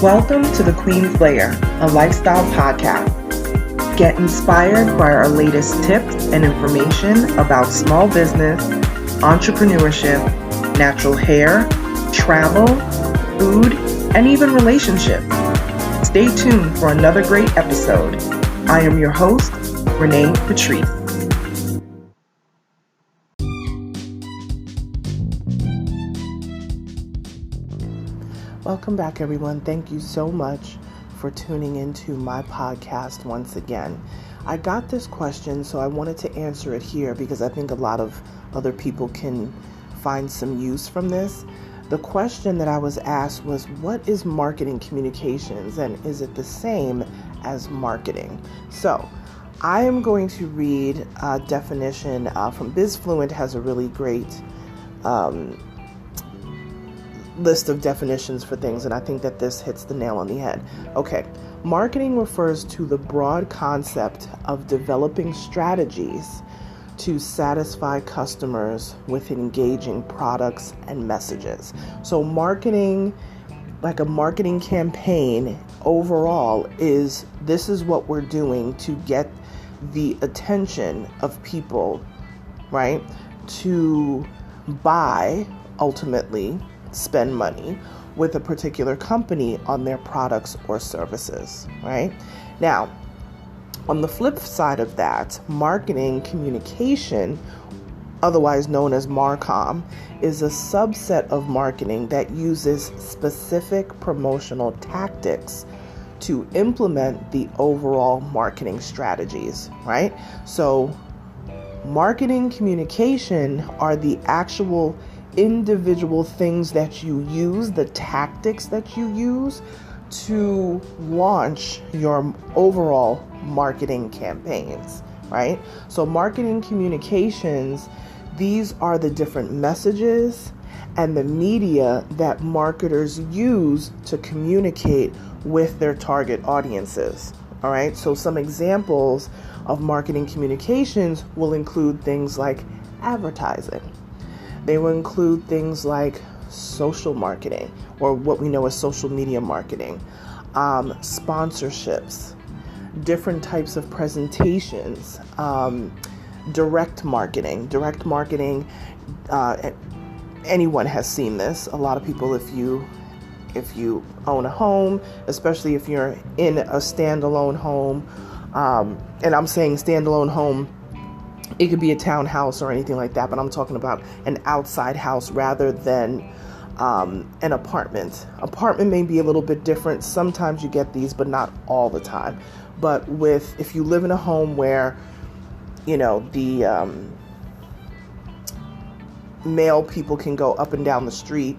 Welcome to the Queen's Lair, a lifestyle podcast. Get inspired by our latest tips and information about small business, entrepreneurship, natural hair, travel, food, and even relationships. Stay tuned for another great episode. I am your host, Renee Patrice. Welcome back, everyone. Thank you so much for tuning into my podcast once again. I got this question, so I wanted to answer it here because I think a lot of other people can find some use from this. The question that I was asked was, what is marketing communications, and is it the same as marketing? So I am going to read a definition from BizFluent. Has a really great list of definitions for things, and I think that this hits the nail on the head. Okay, marketing refers to the broad concept of developing strategies to satisfy customers with engaging products and messages. So marketing, like a marketing campaign overall, is what we're doing to get the attention of people, right? To buy, ultimately spend money with a particular company on their products or services, right? Now, on the flip side of that, marketing communication, otherwise known as MarCom, is a subset of marketing that uses specific promotional tactics to implement the overall marketing strategies, right? So marketing communication are the actual individual things that you use, the tactics that you use to launch your overall marketing campaigns, right? So marketing communications, these are the different messages and the media that marketers use to communicate with their target audiences, all right? So some examples of marketing communications will include things like advertising. They will include things like social marketing, or what we know as social media marketing, sponsorships, different types of presentations, direct marketing. Direct marketing, anyone has seen this. A lot of people, if you own a home, especially if you're in a standalone home, and I'm saying standalone home, it could be a townhouse or anything like that, but I'm talking about an outside house rather than an apartment. Apartment may be a little bit different. Sometimes you get these, but not all the time. But if you live in a home where, the male people can go up and down the street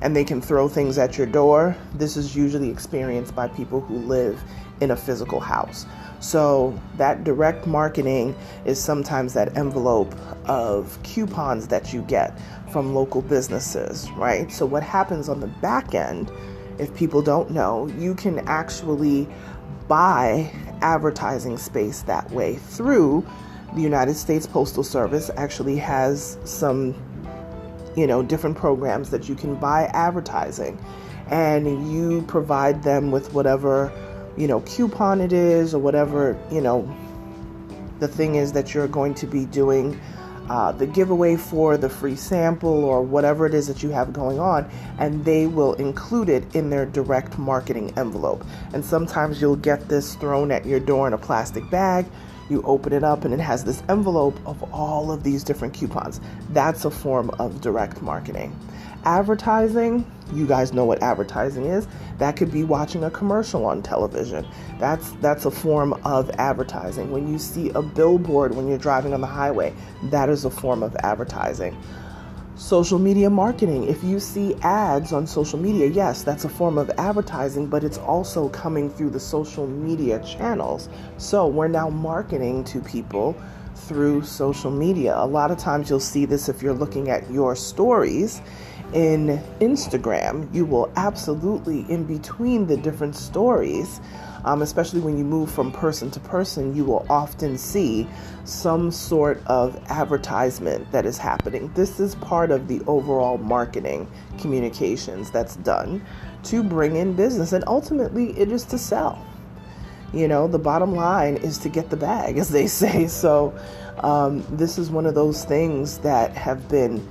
and they can throw things at your door, this is usually experienced by people who live in a physical house. So that direct marketing is sometimes that envelope of coupons that you get from local businesses, right? So what happens on the back end, if people don't know, you can actually buy advertising space that way through the United States Postal Service. Actually has some, different programs that you can buy advertising, and you provide them with whatever coupon it is, or whatever, the thing is that you're going to be doing the giveaway for, the free sample, or whatever it is that you have going on, and they will include it in their direct marketing envelope. And sometimes you'll get this thrown at your door in a plastic bag. You open it up and it has this envelope of all of these different coupons. That's a form of direct marketing. Advertising, you guys know what advertising is. That could be watching a commercial on television. That's a form of advertising. When you see a billboard when you're driving on the highway, that is a form of advertising. Social media marketing. If you see ads on social media, yes, that's a form of advertising, but it's also coming through the social media channels. So we're now marketing to people through social media. A lot of times you'll see this if you're looking at your stories in Instagram. You will absolutely, in between the different stories, especially when you move from person to person, you will often see some sort of advertisement that is happening. This is part of the overall marketing communications that's done to bring in business. And ultimately, it is to sell. The bottom line is to get the bag, as they say. So this is one of those things that have been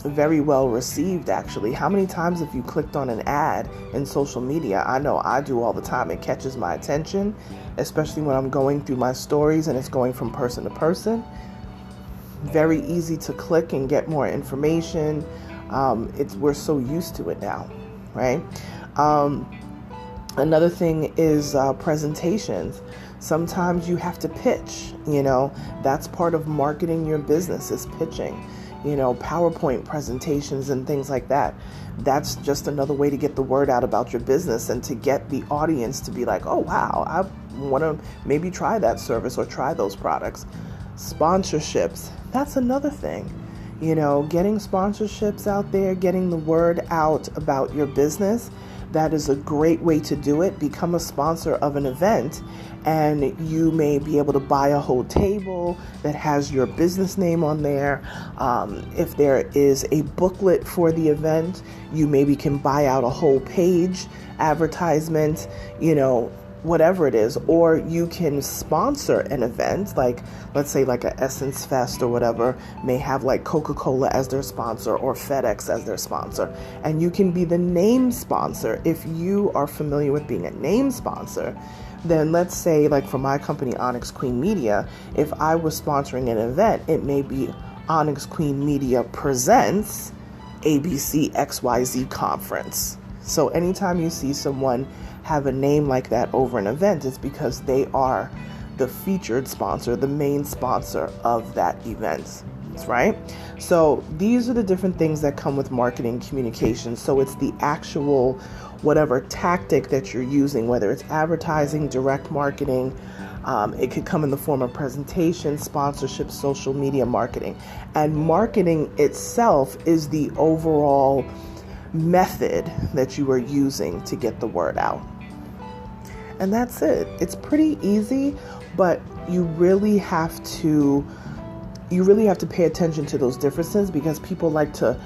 very well received, actually. How many times have you clicked on an ad in social media? I know I do all the time. It catches my attention, especially when I'm going through my stories and it's going from person to person. Very easy to click and get more information. We're so used to it now, right? Another thing is presentations. Sometimes you have to pitch, that's part of marketing your business, is pitching, PowerPoint presentations and things like that. That's just another way to get the word out about your business and to get the audience to be like, oh, wow, I want to maybe try that service or try those products. Sponsorships, that's another thing. Getting sponsorships out there, getting the word out about your business. That is a great way to do it. Become a sponsor of an event, and you may be able to buy a whole table that has your business name on there. If there is a booklet for the event, you maybe can buy out a whole page advertisement, whatever it is. Or you can sponsor an event, like let's say like a Essence Fest or whatever may have like Coca-Cola as their sponsor or FedEx as their sponsor, and you can be the name sponsor. If you are familiar with being a name sponsor, then let's say like for my company Onyx Queen Media, if I was sponsoring an event, it may be Onyx Queen Media presents ABC XYZ conference. So anytime you see someone have a name like that over an event, it's because they are the featured sponsor, the main sponsor of that event, right? So these are the different things that come with marketing communication. So it's the actual whatever tactic that you're using, whether it's advertising, direct marketing, it could come in the form of presentation, sponsorship, social media marketing. And marketing itself is the overall method that you are using to get the word out. And that's it. It's pretty easy, but you really have to pay attention to those differences, because people like to,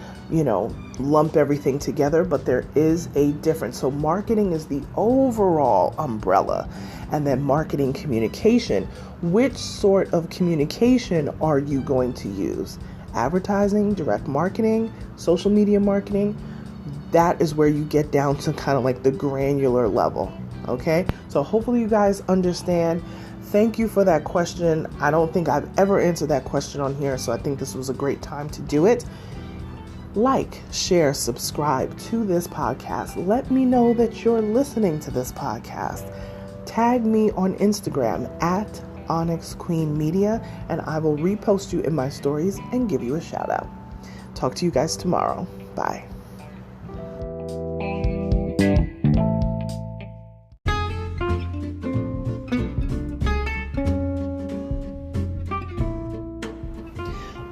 lump everything together, but there is a difference. So marketing is the overall umbrella, and then marketing communication. Which sort of communication are you going to use? Advertising, direct marketing, social media marketing? That is where you get down to kind of like the granular level. Okay, so hopefully you guys understand. Thank you for that question. I don't think I've ever answered that question on here, so I think this was a great time to do it. Like, share, subscribe to this podcast. Let me know that you're listening to this podcast. Tag me on Instagram at Onyx Queen Media, and I will repost you in my stories and give you a shout out. Talk to you guys tomorrow. Bye.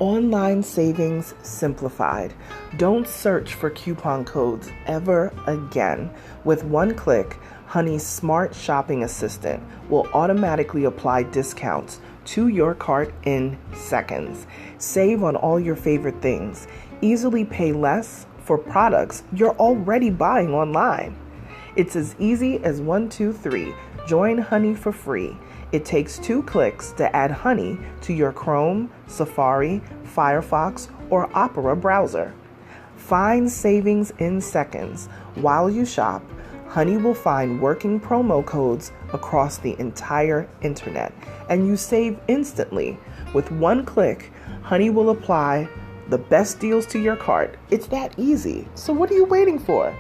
Online savings simplified. Don't search for coupon codes ever again. With one click, Honey's smart shopping assistant will automatically apply discounts to your cart in seconds. Save on all your favorite things. Easily pay less for products you're already buying online. It's as easy as 1, 2, 3. Join Honey for free. It takes 2 clicks to add Honey to your Chrome, Safari, Firefox, or Opera browser. Find savings in seconds. While you shop, Honey will find working promo codes across the entire internet, and you save instantly. With 1 click, Honey will apply the best deals to your cart. It's that easy. So what are you waiting for?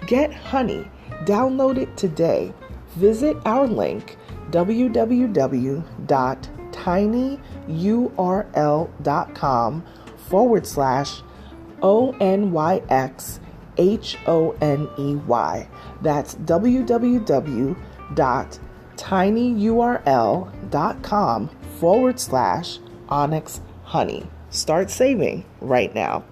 Get Honey. Download it today. Visit our link, www.tinyurl.com/ONYXHONEY. That's www.tinyurl.com/Onyx Honey. Start saving right now.